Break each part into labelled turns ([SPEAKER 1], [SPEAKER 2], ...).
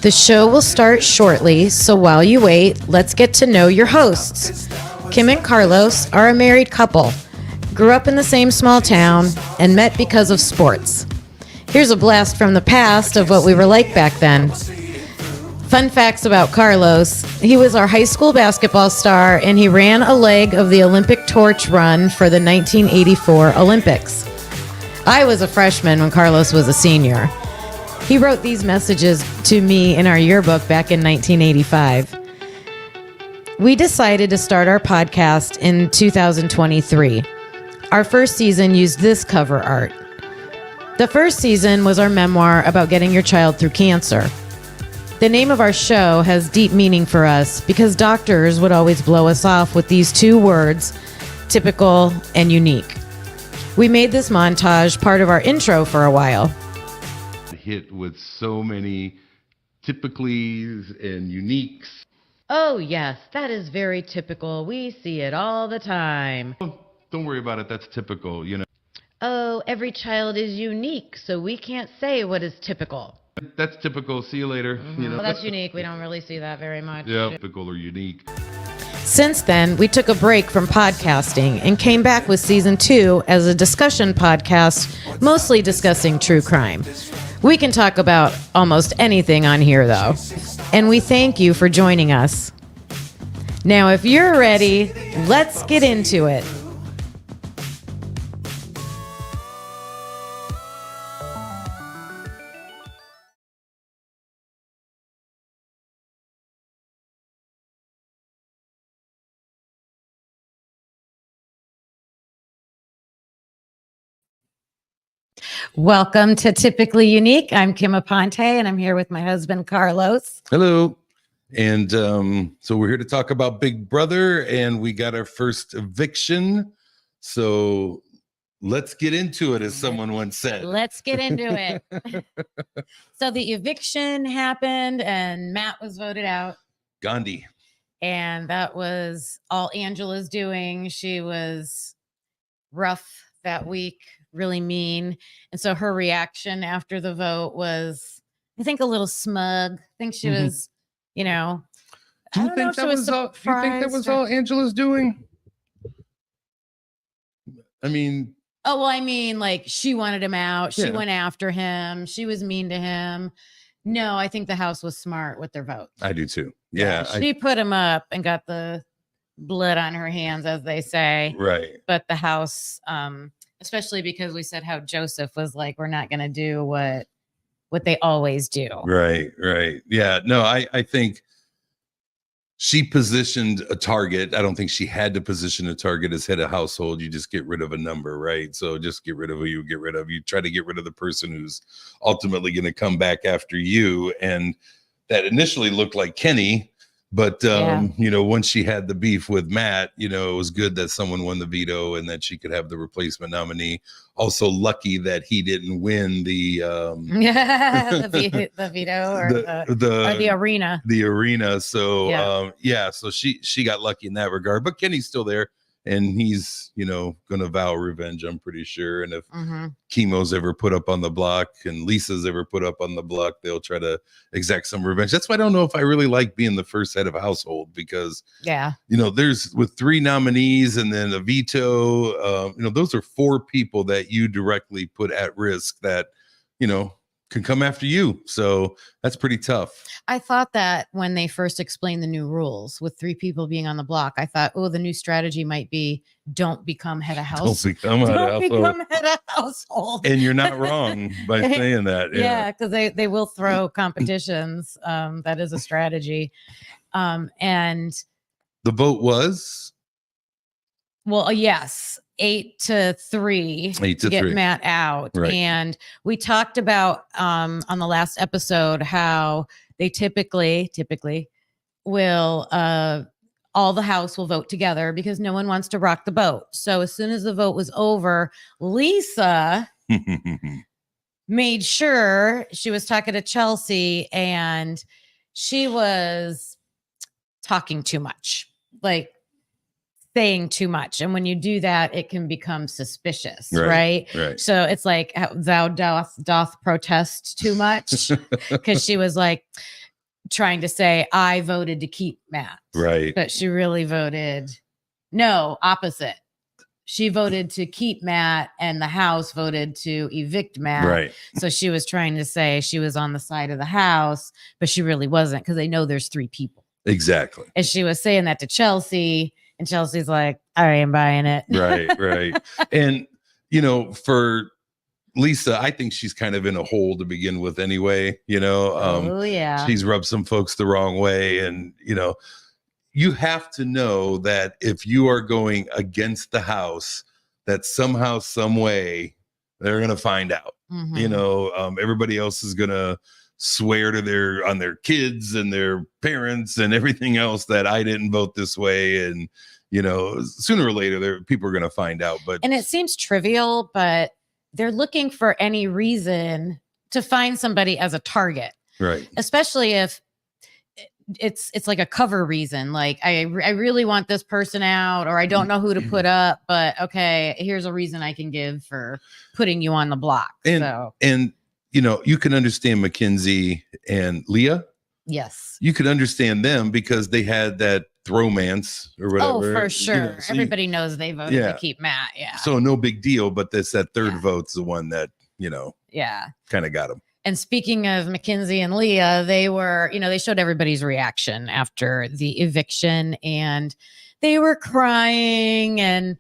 [SPEAKER 1] The show will start shortly, so while you wait, let's get to know your hosts. Kim and Carlos are a married couple, grew up in the same small town, and met because of sports. Here's a blast from the past of what we were like back then. Fun facts about Carlos: he was our high school basketball star, and he ran a leg of the Olympic torch run for the 1984 Olympics. I was a freshman when Carlos was a senior. He wrote these messages to me in our yearbook back in 1985. We decided to start our podcast in 2023. Our first season used this cover art. The first season was our memoir about getting your child through cancer. The name of our show has deep meaning for us because doctors would always blow us off with these two words, typical and unique. We made this montage part of our intro for a while.
[SPEAKER 2] Hit with so many typicallys and uniques.
[SPEAKER 1] Oh, yes, that is very typical. We see it all the time.
[SPEAKER 2] Don't worry about it. That's typical, you know.
[SPEAKER 1] Oh, every child is unique, so we can't say what is typical.
[SPEAKER 2] That's typical. See you later. You know.
[SPEAKER 1] Well, that's unique. We don't really see that very much.
[SPEAKER 2] Yeah, typical or unique.
[SPEAKER 1] Since then, we took a break from podcasting and came back with season 2 as a discussion podcast, mostly discussing true crime. We can talk about almost anything on here, though. And we thank you for joining us. Now, if you're ready, let's get into it. Welcome to Typically Unique. I'm Kim Aponte, and I'm here with my husband, Carlos.
[SPEAKER 2] Hello. And so we're here to talk about Big Brother, and we got our first eviction. So let's get into it, as someone once said.
[SPEAKER 1] Let's get into it. So the eviction happened, and Matt was voted out.
[SPEAKER 2] Gandhi.
[SPEAKER 1] And that was all Angela's doing. She was rough that week, really mean. And so her reaction after the vote was, I think, a little smug. I think she was, you know,
[SPEAKER 2] Do you think that was all Angela's doing? I mean,
[SPEAKER 1] oh, well, I mean, like, she wanted him out. She
[SPEAKER 2] Yeah.
[SPEAKER 1] went after him. She was mean to him. No, I think the House was smart with their vote.
[SPEAKER 2] I do too. Yeah.
[SPEAKER 1] She put him up and got the blood on her hands, as they say.
[SPEAKER 2] Right.
[SPEAKER 1] But the House, especially because we said how Joseph was like, we're not going to do what they always do.
[SPEAKER 2] Right. Yeah. No, I think she positioned a target. I don't think she had to position a target as head of household. You just get rid of a number, right? So just get rid of who you get rid of. You try to get rid of the person who's ultimately going to come back after you. And that initially looked like Kenny. But, you know, once she had the beef with Matt, you know, it was good that someone won the veto and that she could have the replacement nominee. Also lucky that he didn't win the
[SPEAKER 1] the veto or the arena.
[SPEAKER 2] The arena. So, so she got lucky in that regard. But Kenny's still there. And he's, you know, going to vow revenge, I'm pretty sure. And if Chemo's ever put up on the block and Lisa's ever put up on the block, they'll try to exact some revenge. That's why I don't know if I really like being the first head of a household because, you know, there's with 3 nominees and then a veto, you know, those are 4 people that you directly put at risk that, you know, can come after you. So that's pretty tough.
[SPEAKER 1] I thought that when they first explained the new rules with 3 people being on the block, I thought, oh, the new strategy might be don't become head of house.
[SPEAKER 2] Don't become head of household. And you're not wrong by saying that.
[SPEAKER 1] Yeah, because they will throw competitions. That is a strategy. And
[SPEAKER 2] the vote was?
[SPEAKER 1] Well, yes. 8-3 to get Matt out.
[SPEAKER 2] Right.
[SPEAKER 1] And we talked about on the last episode how they typically will all the House will vote together because no one wants to rock the boat. So as soon as the vote was over, Lisa made sure she was talking to Chelsea and she was talking too much. Like saying too much. And when you do that, it can become suspicious, right? So it's like, thou doth protest too much. Because she was like, trying to say, I voted to keep Matt.
[SPEAKER 2] Right.
[SPEAKER 1] But she really voted, no, opposite. She voted to keep Matt and the House voted to evict Matt.
[SPEAKER 2] Right.
[SPEAKER 1] So she was trying to say she was on the side of the House, but she really wasn't because they know there's 3 people.
[SPEAKER 2] Exactly.
[SPEAKER 1] And she was saying that to Chelsea, and Chelsea's like, I ain't buying it.
[SPEAKER 2] Right. And, for Lisa, I think she's kind of in a hole to begin with anyway, she's rubbed some folks the wrong way. And, you have to know that if you are going against the House, that somehow, some way, they're going to find out. Everybody else is going to swear to on their kids and their parents and everything else that I didn't vote this way. And, sooner or later, people are going to find out. And
[SPEAKER 1] it seems trivial, but they're looking for any reason to find somebody as a target.
[SPEAKER 2] Right.
[SPEAKER 1] Especially if it's like a cover reason. Like I really want this person out, or I don't know who to put up, but okay, here's a reason I can give for putting you on the block.
[SPEAKER 2] And you can understand Mackenzie and Leah.
[SPEAKER 1] Yes.
[SPEAKER 2] You could understand them because they had that thromance or whatever.
[SPEAKER 1] Oh, for sure. So everybody knows they voted to keep Matt. Yeah.
[SPEAKER 2] So no big deal, but that third vote's the one that, kind of got them.
[SPEAKER 1] And speaking of Mackenzie and Leah, they were, they showed everybody's reaction after the eviction, and they were crying, and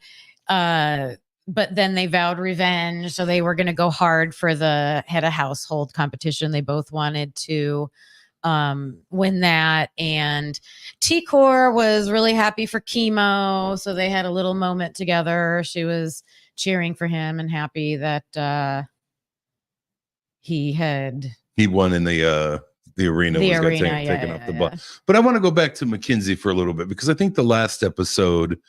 [SPEAKER 1] but then they vowed revenge. So they were going to go hard for the head of household competition. They both wanted to win that. And T-Core was really happy for Chemo. So they had a little moment together. She was cheering for him and happy that he won
[SPEAKER 2] in the arena. Taken off the block. But I want to go back to Mackenzie for a little bit, because I think the last episode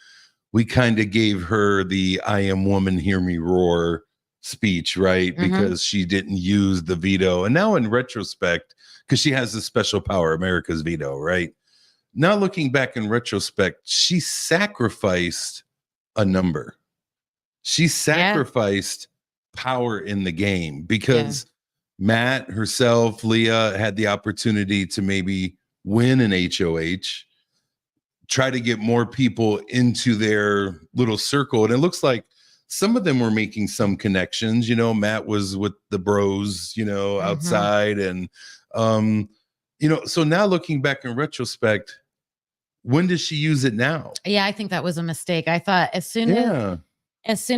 [SPEAKER 2] we kind of gave her the "I am woman, hear me roar" speech, right? Because she didn't use the veto. And now in retrospect, because she has this special power, America's veto, right? Now looking back in retrospect, she sacrificed a number. She sacrificed power in the game because Matt, herself, Leah had the opportunity to maybe win an HOH, try to get more people into their little circle. And it looks like some of them were making some connections. Matt was with the bros, outside. And, so now looking back in retrospect, when does she use it now?
[SPEAKER 1] Yeah, I think that was a mistake. I thought as soon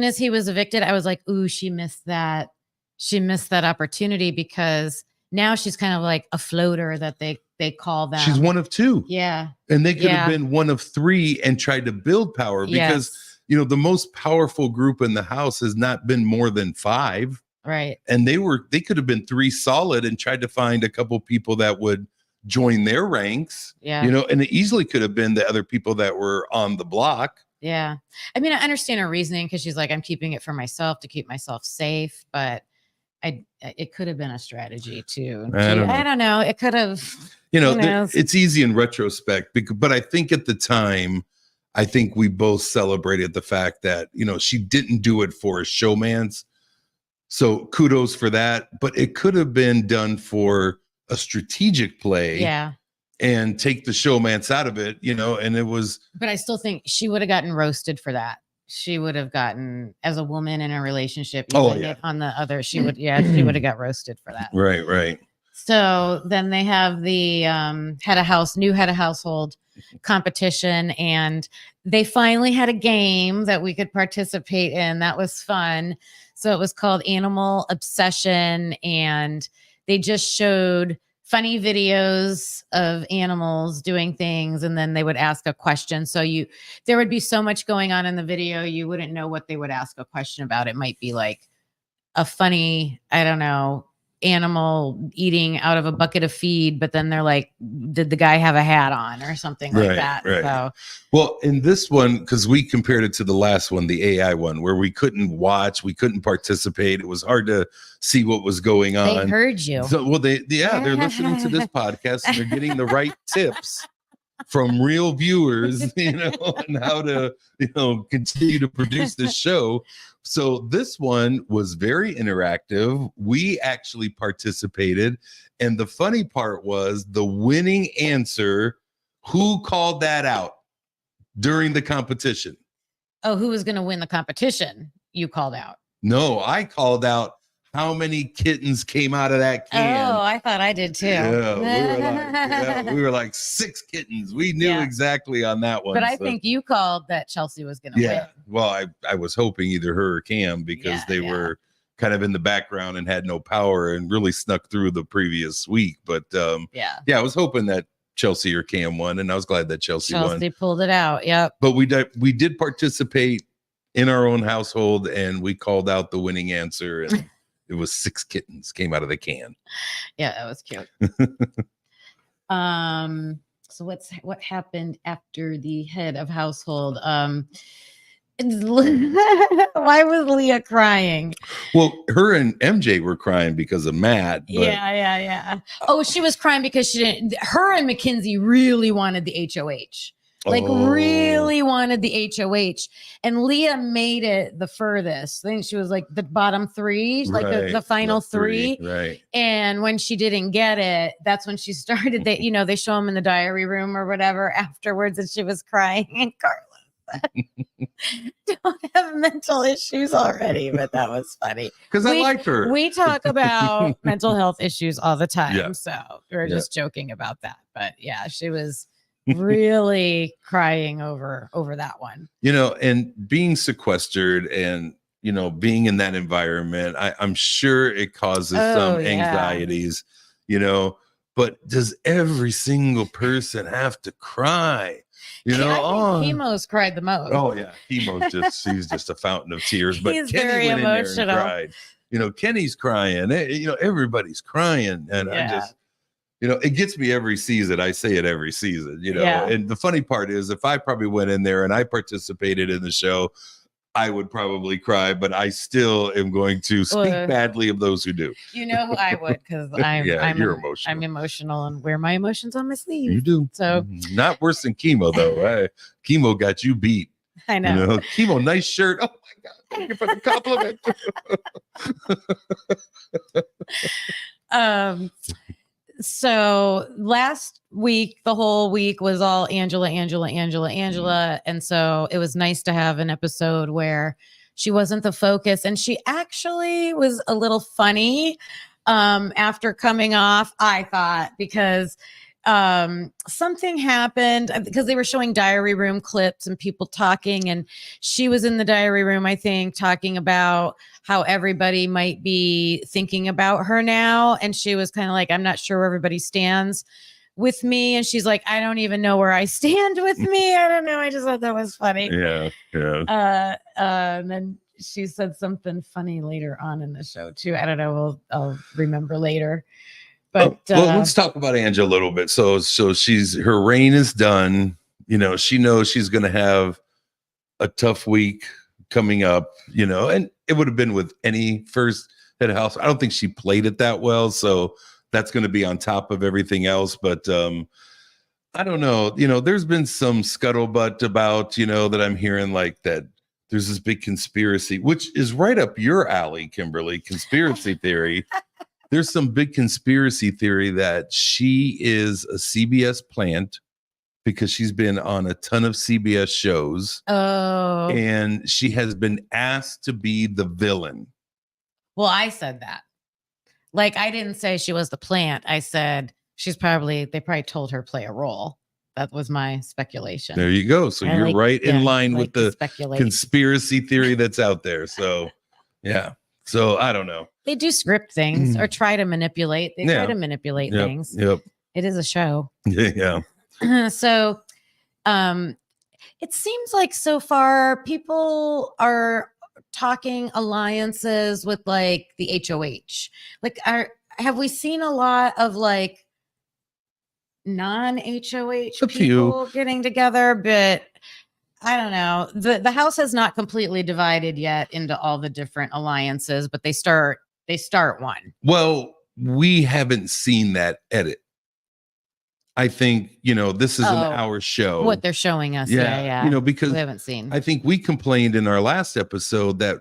[SPEAKER 1] as he was evicted, I was like, ooh, she missed that. She missed that opportunity, because now she's kind of like a floater that they call them.
[SPEAKER 2] She's one of 2.
[SPEAKER 1] Yeah.
[SPEAKER 2] And they could have been one of 3 and tried to build power, because, the most powerful group in the House has not been more than 5.
[SPEAKER 1] Right.
[SPEAKER 2] And they could have been 3 solid and tried to find a couple people that would join their ranks.
[SPEAKER 1] Yeah.
[SPEAKER 2] And it easily could have been the other people that were on the block.
[SPEAKER 1] Yeah. I mean, I understand her reasoning, because she's like, I'm keeping it for myself to keep myself safe, but it could have been a strategy too. I don't know. It could have,
[SPEAKER 2] it's easy in retrospect, but I think at the time, I think we both celebrated the fact that, she didn't do it for a showman's. So kudos for that, but it could have been done for a strategic play.
[SPEAKER 1] Yeah.
[SPEAKER 2] And take the showman's out of it, and it was.
[SPEAKER 1] But I still think she would have gotten roasted for that. She would have gotten, as a woman in a relationship, on the other, she would have got roasted for that.
[SPEAKER 2] Right.
[SPEAKER 1] So then they have the new head of household competition, and they finally had a game that we could participate in. That was fun. So it was called Animal Obsession, and they just showed funny videos of animals doing things, and then they would ask a question. So there would be so much going on in the video, you wouldn't know what they would ask a question about. It might be like a funny, I don't know, animal eating out of a bucket of feed, but then they're like, did the guy have a hat on or something like that?
[SPEAKER 2] Right.
[SPEAKER 1] So,
[SPEAKER 2] well, in this one, because we compared it to the last one, the AI one, where we couldn't watch, we couldn't participate. It was hard to see what was going on.
[SPEAKER 1] They heard you.
[SPEAKER 2] So, they're listening to this podcast and they're getting the right tips from real viewers, and how to, continue to produce this show. So this one was very interactive. We actually participated. And the funny part was the winning answer. Who called that out during the competition?
[SPEAKER 1] Oh, who was going to win the competition? You called out.
[SPEAKER 2] No, I called out how many kittens came out of that can.
[SPEAKER 1] Oh, I thought I did too.
[SPEAKER 2] Yeah, we were like 6 kittens. We knew exactly on that one.
[SPEAKER 1] But I think you called that Chelsea was going to win.
[SPEAKER 2] Well, I was hoping either her or Cam, because they were kind of in the background and had no power and really snuck through the previous week. But I was hoping that Chelsea or Cam won, and I was glad that Chelsea won.
[SPEAKER 1] Chelsea pulled it out. Yep.
[SPEAKER 2] But we did participate in our own household, and we called out the winning answer, and it was 6 kittens came out of the can.
[SPEAKER 1] Yeah, that was cute. So what happened after the head of household? Why was Leah crying?
[SPEAKER 2] Well, her and MJ were crying because of Matt. But...
[SPEAKER 1] Yeah. Oh, she was crying because her and Mackenzie really wanted the HOH. Really wanted the HOH. And Leah made it the furthest. I think she was like the bottom 3, like the final 3.
[SPEAKER 2] Right.
[SPEAKER 1] And when she didn't get it, that's when she started. They show them in the diary room or whatever afterwards, and she was crying. And Carla don't have mental issues already, but that was funny
[SPEAKER 2] because I liked her.
[SPEAKER 1] We talk about mental health issues all the time, so we're just joking about that. But yeah, she was really crying over that one.
[SPEAKER 2] And being sequestered and being in that environment, I'm sure it causes some anxieties. But does every single person have to cry? I think
[SPEAKER 1] Chemo's cried the most.
[SPEAKER 2] Oh yeah, Chemo's he's just a fountain of tears. But
[SPEAKER 1] he's
[SPEAKER 2] Kenny
[SPEAKER 1] very
[SPEAKER 2] went
[SPEAKER 1] emotional.
[SPEAKER 2] in there and cried. Kenny's crying. Everybody's crying, and I'm just, it gets me every season. I say it every season. And the funny part is, if I probably went in there and I participated in the show, I would probably cry, but I still am going to speak badly of those who do.
[SPEAKER 1] I would, because you're emotional. I'm emotional and wear my emotions on my sleeve.
[SPEAKER 2] You do.
[SPEAKER 1] So
[SPEAKER 2] not worse than Chemo though. Chemo got you beat.
[SPEAKER 1] I know.
[SPEAKER 2] Chemo, nice shirt. Oh my God, thank you for the compliment.
[SPEAKER 1] So last week, the whole week was all Angela. And so it was nice to have an episode where she wasn't the focus, and she actually was a little funny after coming off, I thought, because something happened, because they were showing diary room clips and people talking, and she was in the diary room, I think, talking about how everybody might be thinking about her now. And she was kind of like, I'm not sure where everybody stands with me. And she's like, I don't even know where I stand with me. I don't know. I just thought that was funny.
[SPEAKER 2] Yeah.
[SPEAKER 1] And then she said something funny later on in the show too. I don't know. I'll remember later. But
[SPEAKER 2] let's talk about Angela a little bit. So her reign is done. She knows she's going to have a tough week coming up, and it would have been with any first head of house. I don't think she played it that well. So that's going to be on top of everything else. But I don't know, there's been some scuttlebutt about, that I'm hearing, like that there's this big conspiracy, which is right up your alley, Kimberly, conspiracy theory. There's some big conspiracy theory that she is a CBS plant because she's been on a ton of CBS shows.
[SPEAKER 1] Oh.
[SPEAKER 2] And she has been asked to be the villain.
[SPEAKER 1] Well, I said that. Like, I didn't say she was the plant. I said they probably told her play a role. That was my speculation.
[SPEAKER 2] There you go. So you're right in line with the conspiracy theory that's out there. So, yeah. So I don't know.
[SPEAKER 1] They do script things or try to manipulate. They try to manipulate things.
[SPEAKER 2] Yep.
[SPEAKER 1] It is a show.
[SPEAKER 2] Yeah.
[SPEAKER 1] So, it seems like so far people are talking alliances with like the HOH. Like, have we seen a lot of like non-HOH people getting together? But I don't know. The house has not completely divided yet into all the different alliances, but they start one.
[SPEAKER 2] Well, we haven't seen that edit. I think, this is an
[SPEAKER 1] Oh,
[SPEAKER 2] hour show.
[SPEAKER 1] what they're showing us.
[SPEAKER 2] Yeah.
[SPEAKER 1] Yeah.
[SPEAKER 2] Because
[SPEAKER 1] we haven't seen.
[SPEAKER 2] I think we complained in our last episode that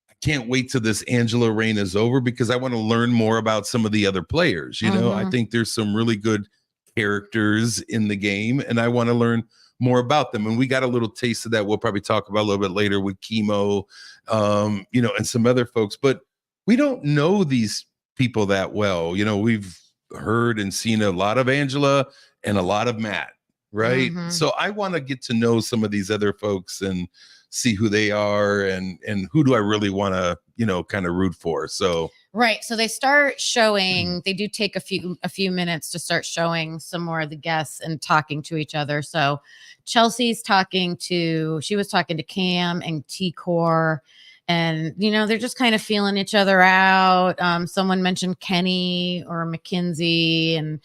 [SPEAKER 2] I can't wait till this Angela reign is over because I want to learn more about some of the other players. I think there's some really good characters in the game and I want to learn more about them. And we got a little taste of that. We'll probably talk about a little bit later with Chemo, and some other folks, but we don't know these people that well. We've heard and seen a lot of Angela and a lot of Matt, right? So I want to get to know some of these other folks and see who they are and who do I really want to, kind of root for. So
[SPEAKER 1] right. So they start showing, they do take a few minutes to start showing some more of the guests and talking to each other. So Chelsea's she was talking to Cam and T-Core, and, they're just kind of feeling each other out. Someone mentioned Kenny or Mackenzie, and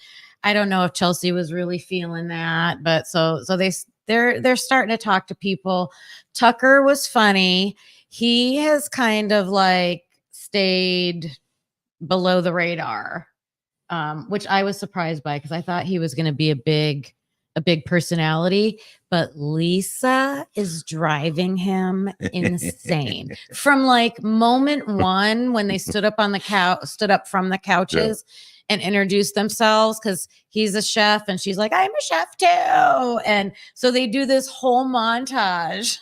[SPEAKER 1] I don't know if Chelsea was really feeling that, but so they're starting to talk to people. Tucker was funny. He has kind of like stayed below the radar, which I was surprised by because I thought he was going to be a big personality, but Lisa is driving him insane. From like moment one when they stood up from the couches and introduced themselves because he's a chef and she's like, I'm a chef too. And so they do this whole montage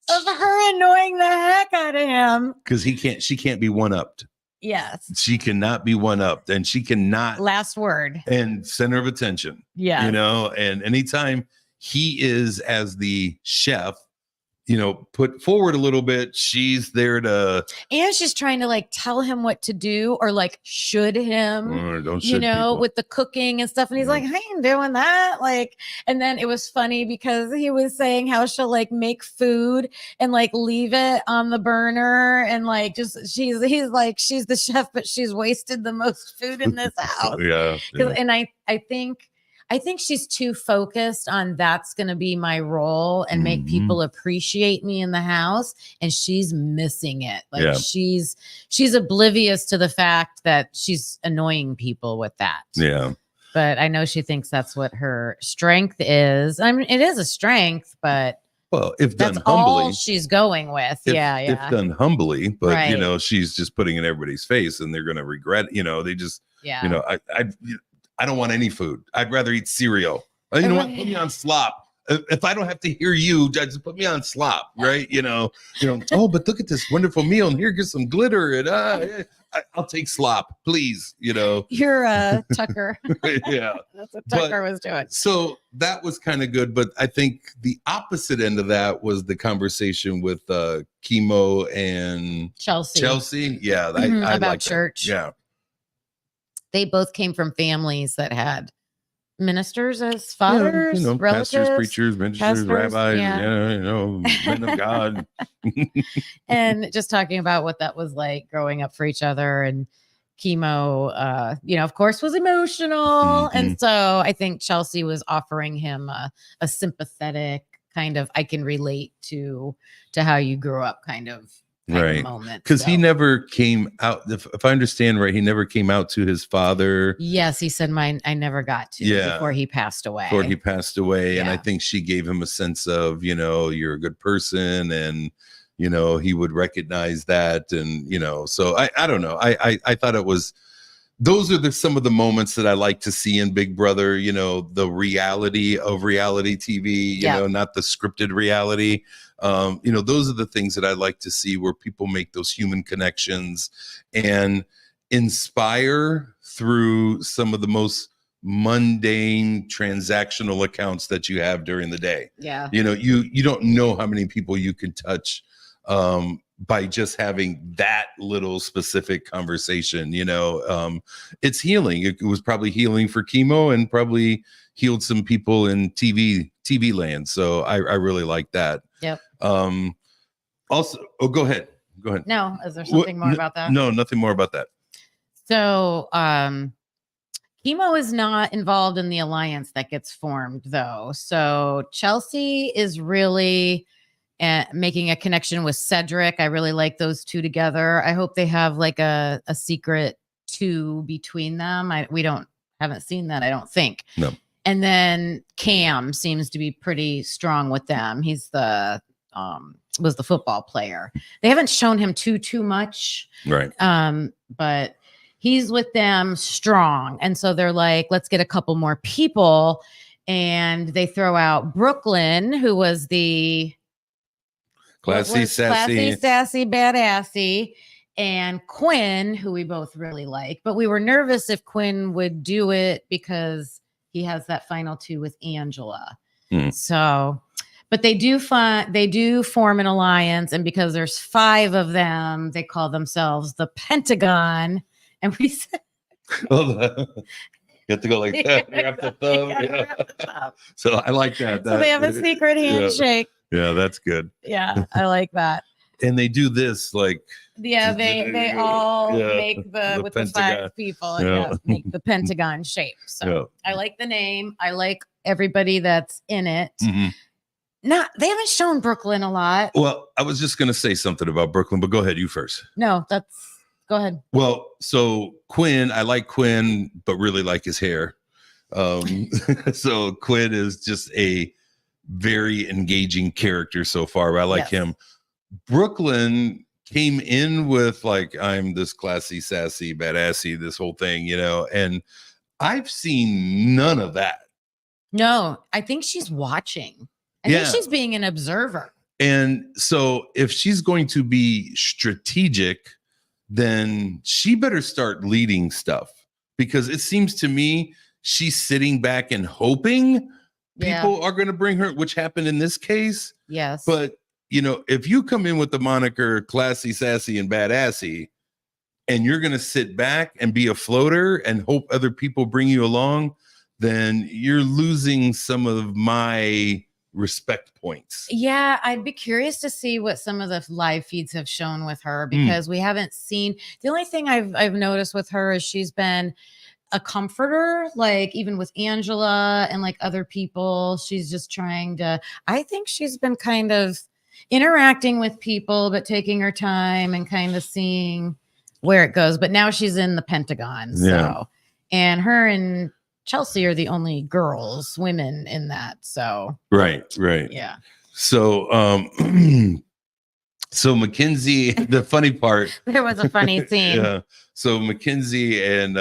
[SPEAKER 1] of her annoying the heck out of him.
[SPEAKER 2] Because she can't be one-upped.
[SPEAKER 1] Yes.
[SPEAKER 2] She cannot be one-upped and she cannot.
[SPEAKER 1] Last word.
[SPEAKER 2] And center of attention.
[SPEAKER 1] Yeah.
[SPEAKER 2] And anytime he is as the chef, put forward a little bit, she's there to. And
[SPEAKER 1] she's trying to like tell him what to do or like should him, with the cooking and stuff. And he's like, I ain't doing that. Like, and then it was funny because he was saying how she'll like make food and like leave it on the burner. And like, he's like, she's the chef, but she's wasted the most food in this house.
[SPEAKER 2] Yeah.
[SPEAKER 1] And I think she's too focused on that's going to be my role and make people appreciate me in the house. And she's missing it. Like she's oblivious to the fact that she's annoying people with that.
[SPEAKER 2] Yeah.
[SPEAKER 1] But I know she thinks that's what her strength is. I mean, it is a strength, but
[SPEAKER 2] if done
[SPEAKER 1] that's
[SPEAKER 2] humbly,
[SPEAKER 1] all she's going with. If
[SPEAKER 2] done humbly, but she's just putting in everybody's face and they're going to regret, they just, I don't want any food. I'd rather eat cereal. You know what? Put me on slop. If I don't have to hear you, just put me on slop, right? Oh, but look at this wonderful meal, and here, get some glitter, and I'll take slop, please.
[SPEAKER 1] You're Tucker.
[SPEAKER 2] Yeah,
[SPEAKER 1] that's what Tucker was doing.
[SPEAKER 2] So that was kind of good, but I think the opposite end of that was the conversation with Chemo and Chelsea. Yeah, I
[SPEAKER 1] about
[SPEAKER 2] like
[SPEAKER 1] church.
[SPEAKER 2] That. Yeah.
[SPEAKER 1] They both came from families that had ministers as fathers, relatives,
[SPEAKER 2] pastors, preachers, ministers, rabbis, men of God.
[SPEAKER 1] And just talking about what that was like growing up for each other. And Chemo, of course, was emotional. And so I think Chelsea was offering him a sympathetic kind of, I can relate to how you grew up kind of moment.
[SPEAKER 2] Because he never came out, if I understand right, he never came out to his father.
[SPEAKER 1] Yes, he said I never got to before he passed away.
[SPEAKER 2] And I think she gave him a sense of, you're a good person, and he would recognize that. And so I don't know, I thought it was, those are some of the moments that I like to see in Big Brother, the reality of reality TV, not the scripted reality. Those are the things that I like to see, where people make those human connections and inspire through some of the most mundane transactional accounts that you have during the day.
[SPEAKER 1] Yeah.
[SPEAKER 2] You don't know how many people you can touch by just having that little specific conversation. It's healing. It was probably healing for Chemo and probably healed some people in TV land. So I really like that.
[SPEAKER 1] Yep.
[SPEAKER 2] Also, go ahead.
[SPEAKER 1] No, is there something more about that?
[SPEAKER 2] No, nothing more about that.
[SPEAKER 1] So, Chemo is not involved in the alliance that gets formed, though. So Chelsea is really making a connection with Cedric. I really like those two together. I hope they have like a secret two between them. We don't haven't seen that, I don't think.
[SPEAKER 2] No.
[SPEAKER 1] And then Cam seems to be pretty strong with them. He's was the football player. They haven't shown him too much.
[SPEAKER 2] Right.
[SPEAKER 1] But he's with them strong. And so they're like, let's get a couple more people. And they throw out Brooklyn, who was the
[SPEAKER 2] classy, sassy,
[SPEAKER 1] badassy, and Quinn, who we both really like. But we were nervous if Quinn would do it because he has that final 2 with Angela. So, but they do form an alliance, and because there's 5 of them, they call themselves the Pentagon. And we said,
[SPEAKER 2] you have to go like that. Wrap the thumb. Yeah. So I like that.
[SPEAKER 1] So they have a secret handshake.
[SPEAKER 2] Yeah, that's good.
[SPEAKER 1] Yeah, I like that.
[SPEAKER 2] And they do this like.
[SPEAKER 1] Yeah, they all make the with Pentagon. The 5 people make the Pentagon shape. So I like the name. I like everybody that's in it.
[SPEAKER 2] Mm-hmm.
[SPEAKER 1] They haven't shown Brooklyn a lot.
[SPEAKER 2] Well, I was just gonna say something about Brooklyn, but go ahead, you first.
[SPEAKER 1] No, go ahead.
[SPEAKER 2] Well, so Quinn, I like Quinn, but really like his hair. So Quinn is just a very engaging character so far. I like him. Brooklyn came in with like, I'm this classy, sassy, badassy, this whole thing, and I've seen none of that.
[SPEAKER 1] No, I think she's watching. I think she's being an observer.
[SPEAKER 2] And so if she's going to be strategic, then she better start leading stuff, because it seems to me she's sitting back and hoping people are going to bring her, which happened in this case.
[SPEAKER 1] Yes.
[SPEAKER 2] But if you come in with the moniker classy, sassy, and badassy, and you're going to sit back and be a floater and hope other people bring you along, then you're losing some of my respect points.
[SPEAKER 1] Yeah, I'd be curious to see what some of the live feeds have shown with her, because we haven't seen. The only thing I've noticed with her is she's been a comforter, like even with Angela and like other people. She's just trying to. I think she's been kind of interacting with people, but taking her time and kind of seeing where it goes. But now she's in the Pentagon, and her and Chelsea are the only women in that. So
[SPEAKER 2] right.
[SPEAKER 1] Yeah.
[SPEAKER 2] So so Mackenzie, the funny part.
[SPEAKER 1] There was a funny scene.
[SPEAKER 2] Yeah. So Mackenzie and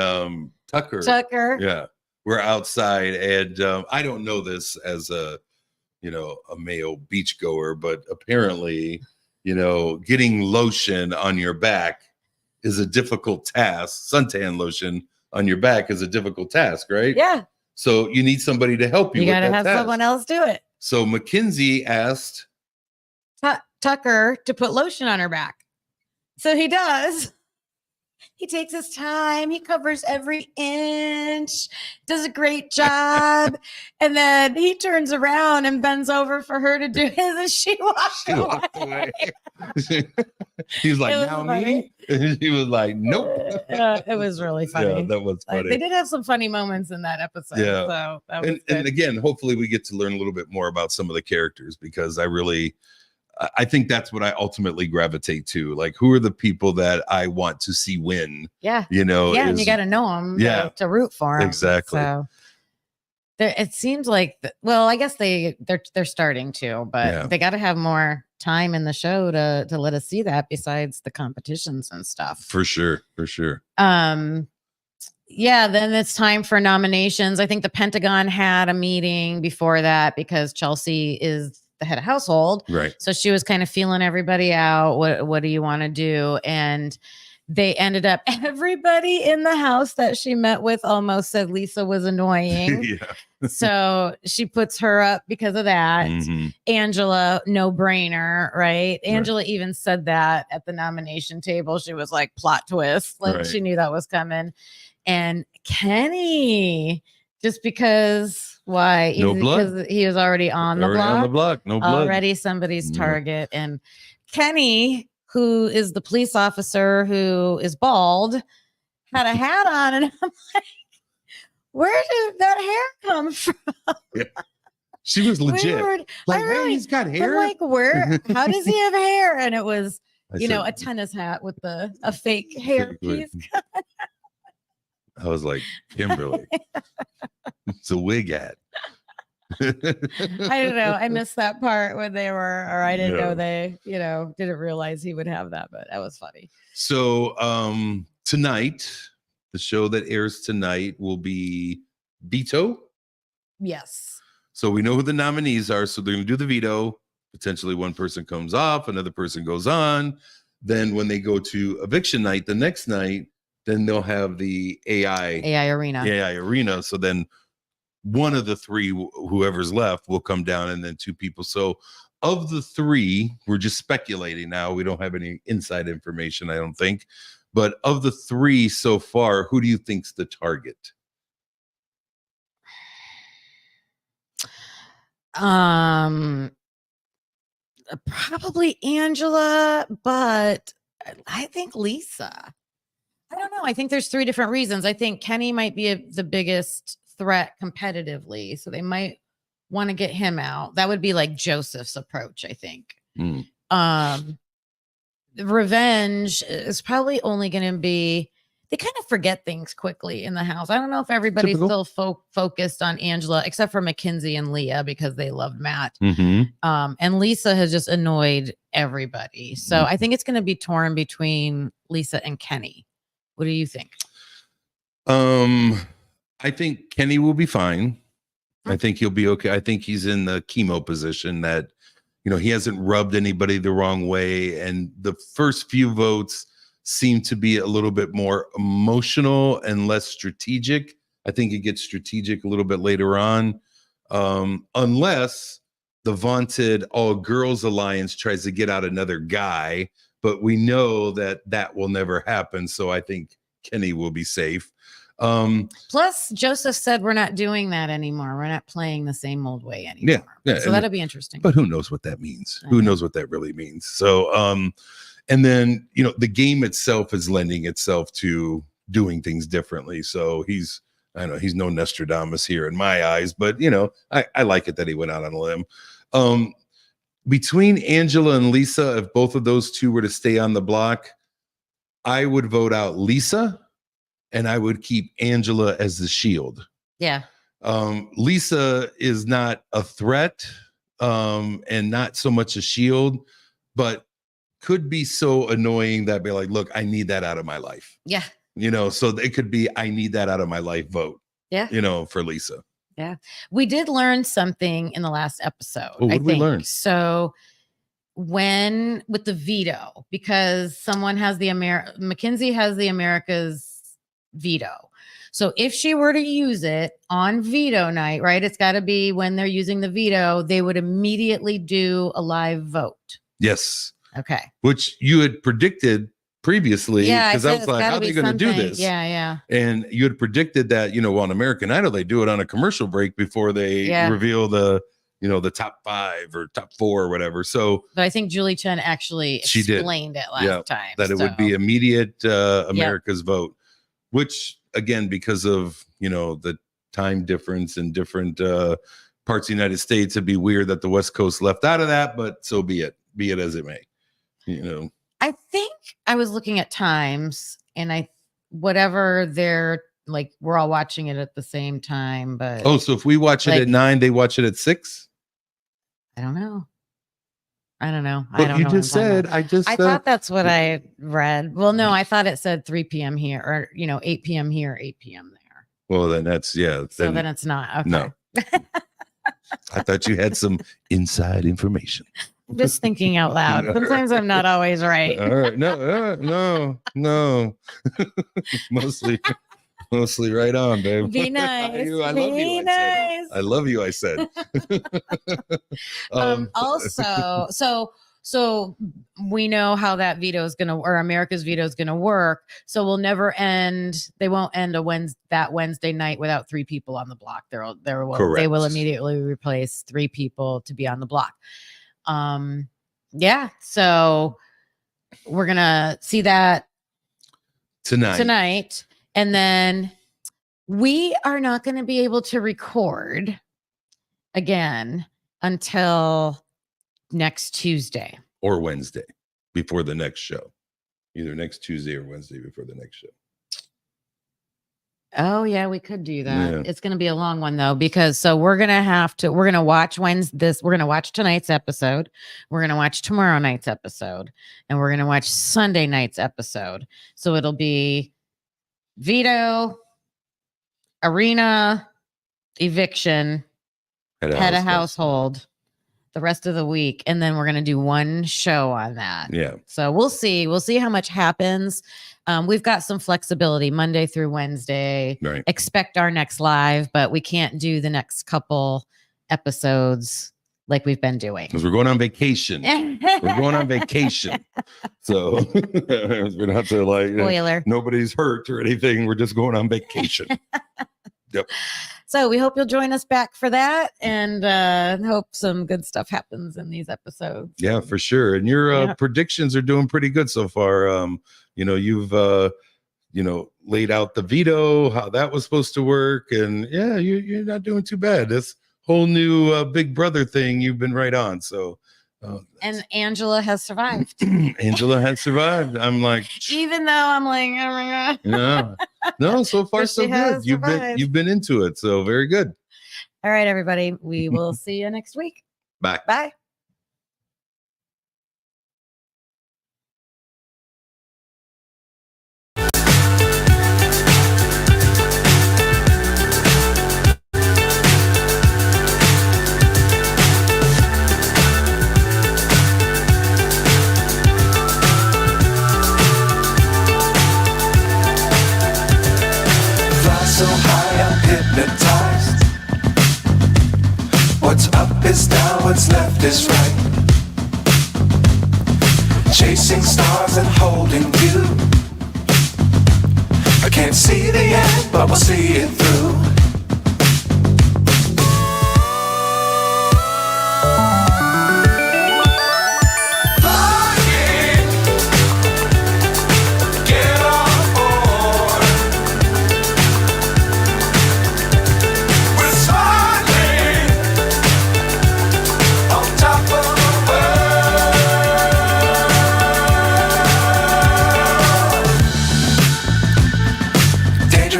[SPEAKER 2] Tucker. We're outside, and I don't know this as a male beachgoer, but apparently, getting lotion on your back is a difficult task. Suntan lotion on your back is a difficult task, right?
[SPEAKER 1] Yeah.
[SPEAKER 2] So you need somebody to help you.
[SPEAKER 1] You got to have someone else do it.
[SPEAKER 2] So Mackenzie asked
[SPEAKER 1] Tucker to put lotion on her back. So he does. He takes his time. He covers every inch, does a great job. And then he turns around and bends over for her to do his, and she walked away.
[SPEAKER 2] He was like, now me? And she was like, nope.
[SPEAKER 1] It was really funny.
[SPEAKER 2] Yeah, that was funny.
[SPEAKER 1] They did have some funny moments in that episode.
[SPEAKER 2] Yeah.
[SPEAKER 1] So that was good.
[SPEAKER 2] And again, hopefully we get to learn a little bit more about some of the characters, because I think that's what I ultimately gravitate to. Like, who are the people that I want to see win?
[SPEAKER 1] Yeah. And you got to know them to root for them.
[SPEAKER 2] Exactly.
[SPEAKER 1] So it seems like, I guess they're starting to, but they got to have more time in the show to let us see that, besides the competitions and stuff.
[SPEAKER 2] For sure.
[SPEAKER 1] Then it's time for nominations. I think the Pentagon had a meeting before that, because Chelsea is the head of household.
[SPEAKER 2] Right.
[SPEAKER 1] So she was kind of feeling everybody out. What do you want to do? And they ended up, everybody in the house that she met with almost said Lisa was annoying. So she puts her up because of that. Mm-hmm. Angela, no brainer, right? Angela even said that at the nomination table. She was like, plot twist. Like she knew that was coming. And Kenny, just because. Why?
[SPEAKER 2] No blood.
[SPEAKER 1] Because he was already on the block.
[SPEAKER 2] No blood.
[SPEAKER 1] Already somebody's target. And Kenny, who is the police officer who is bald, had a hat on, and I'm like, where did that hair come from?
[SPEAKER 2] Yeah. She was legit. Like, hey, he's got hair.
[SPEAKER 1] I'm like, where? How does he have hair? And it was, a tennis hat with a fake hair piece.
[SPEAKER 2] I was like, Kimberly, it's a wig hat.
[SPEAKER 1] I don't know. I missed that part when they were, or I didn't know they, didn't realize he would have that, but that was funny.
[SPEAKER 2] So tonight, the show that airs tonight will be Veto.
[SPEAKER 1] Yes.
[SPEAKER 2] So we know who the nominees are. So they're going to do the veto. Potentially one person comes off, another person goes on. Then when they go to eviction night, the next night, then they'll have the AI arena. So then one of the three, whoever's left, will come down, and then two people. So of the three, we're just speculating now. We don't have any inside information, I don't think. But of the three so far, who do you think's the target?
[SPEAKER 1] Probably Angela, but I think Lisa. I don't know. I think there's three different reasons. I think Kenny might be the biggest threat competitively, so they might want to get him out. That would be like Joseph's approach, I think. Revenge is probably only going to be, they kind of forget things quickly in the house. I don't know if everybody's still focused on Angela, except for Mackenzie and Leah, because they loved Matt. And Lisa has just annoyed everybody. So I think it's going to be torn between Lisa and Kenny. What do you think?
[SPEAKER 2] I think Kenny will be fine. I think he'll be okay. I think he's in the chemo position that, he hasn't rubbed anybody the wrong way. And the first few votes seem to be a little bit more emotional and less strategic. I think it gets strategic a little bit later on. Unless the vaunted all girls alliance tries to get out another guy, but we know that will never happen. So I think Kenny will be safe.
[SPEAKER 1] Plus, Joseph said we're not doing that anymore. We're not playing the same old way anymore.
[SPEAKER 2] Yeah,
[SPEAKER 1] so that'll be interesting.
[SPEAKER 2] But who knows what that means? Who knows what that really means? So, and then the game itself is lending itself to doing things differently. So he's no Nostradamus here in my eyes, but I like it that he went out on a limb. Between Angela and Lisa, if both of those two were to stay on the block, I would vote out Lisa. And I would keep Angela as the shield.
[SPEAKER 1] Yeah.
[SPEAKER 2] Lisa is not a threat and not so much a shield, but could be so annoying that be like, look, I need that out of my life.
[SPEAKER 1] Yeah.
[SPEAKER 2] So it could be, I need that out of my life vote.
[SPEAKER 1] Yeah.
[SPEAKER 2] For Lisa.
[SPEAKER 1] Yeah. We did learn something in the last episode.
[SPEAKER 2] What did we learn?
[SPEAKER 1] So with the veto, because someone has Mackenzie has the America's veto. So if she were to use it on veto night, right, it's got to be when they're using the veto, they would immediately do a live vote.
[SPEAKER 2] Yes.
[SPEAKER 1] Okay.
[SPEAKER 2] Which you had predicted previously, because I was like, how are they going to do this?
[SPEAKER 1] Yeah.
[SPEAKER 2] And you had predicted that, on American Idol, they do it on a commercial break before they reveal the top 5 or top 4 or whatever. So,
[SPEAKER 1] but I think Julie Chen actually explained it last time.
[SPEAKER 2] That it would be immediate America's vote. Which, again, because of, the time difference in different parts of the United States, it'd be weird that the West Coast left out of that, but so be it. Be it as it may.
[SPEAKER 1] I think I was looking at times, and whatever they're like, we're all watching it at the same time. But
[SPEAKER 2] so if we watch it at 9, they watch it at 6?
[SPEAKER 1] I don't know. But
[SPEAKER 2] I don't know. You just said, I
[SPEAKER 1] thought that's what I read. Well, no, I thought it said 3 p.m. here, or 8 p.m. here, 8 p.m. there.
[SPEAKER 2] Well, then that's So
[SPEAKER 1] then it's not. Okay.
[SPEAKER 2] No. I thought you had some inside information.
[SPEAKER 1] Just thinking out loud. Sometimes I'm not always right.
[SPEAKER 2] All right. No. Mostly right on, babe.
[SPEAKER 1] Be nice.
[SPEAKER 2] I love you. Nice. I love you, I said.
[SPEAKER 1] Also, so we know how that veto is going to, or America's veto is going to work. So we'll never end. They won't end that Wednesday night without 3 people on the block. They will immediately replace 3 people to be on the block. So we're going to see that tonight. And then we are not going to be able to record again until next Tuesday.
[SPEAKER 2] Or Wednesday before the next show. Either next Tuesday or Wednesday before the next show.
[SPEAKER 1] Oh yeah, we could do that.
[SPEAKER 2] Yeah.
[SPEAKER 1] It's going to be a long one though, because we're going to watch we're going to watch tonight's episode. We're going to watch tomorrow night's episode, and we're going to watch Sunday night's episode. So it'll be veto, arena, eviction, head of household the rest of the week, and then we're going to do one show on that.
[SPEAKER 2] Yeah.
[SPEAKER 1] So we'll see how much happens. We've got some flexibility Monday through Wednesday.
[SPEAKER 2] Right.
[SPEAKER 1] Expect our next live, but we can't do the next couple episodes like we've been doing.
[SPEAKER 2] Because we're going on vacation. We're going on vacation. So we're not to like
[SPEAKER 1] spoiler.
[SPEAKER 2] Nobody's hurt or anything. We're just going on vacation. Yep.
[SPEAKER 1] So we hope you'll join us back for that, and hope some good stuff happens in these episodes.
[SPEAKER 2] Yeah, for sure. And your predictions are doing pretty good so far. You've laid out the veto, how that was supposed to work, and yeah, you're not doing too bad. This whole new Big Brother thing, you've been right on. So.
[SPEAKER 1] And Angela has survived.
[SPEAKER 2] Angela has survived. I'm like,
[SPEAKER 1] even though I'm like, oh my god.
[SPEAKER 2] No, so far so good. You've been into it, so very good.
[SPEAKER 1] All right, everybody. We will see you next week.
[SPEAKER 2] Bye.
[SPEAKER 1] Bye.
[SPEAKER 3] So high, I'm hypnotized. What's up is down, what's left is right. Chasing stars and holding you. I can't see the end, but we'll see it through.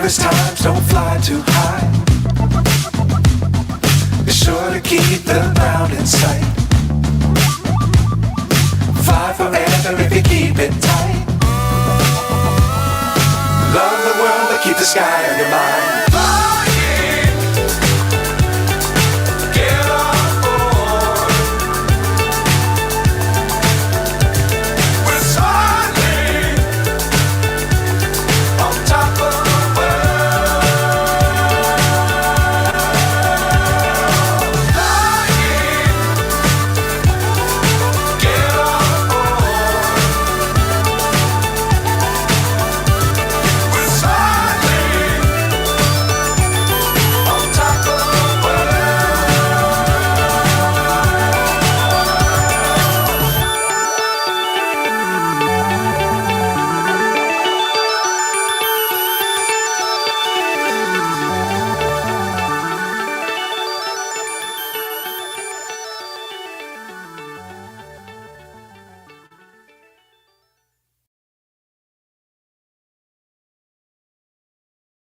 [SPEAKER 3] Times don't fly too high. Be sure to keep the ground in sight. Fly forever if you keep it tight. Love the world but keep the sky on your mind.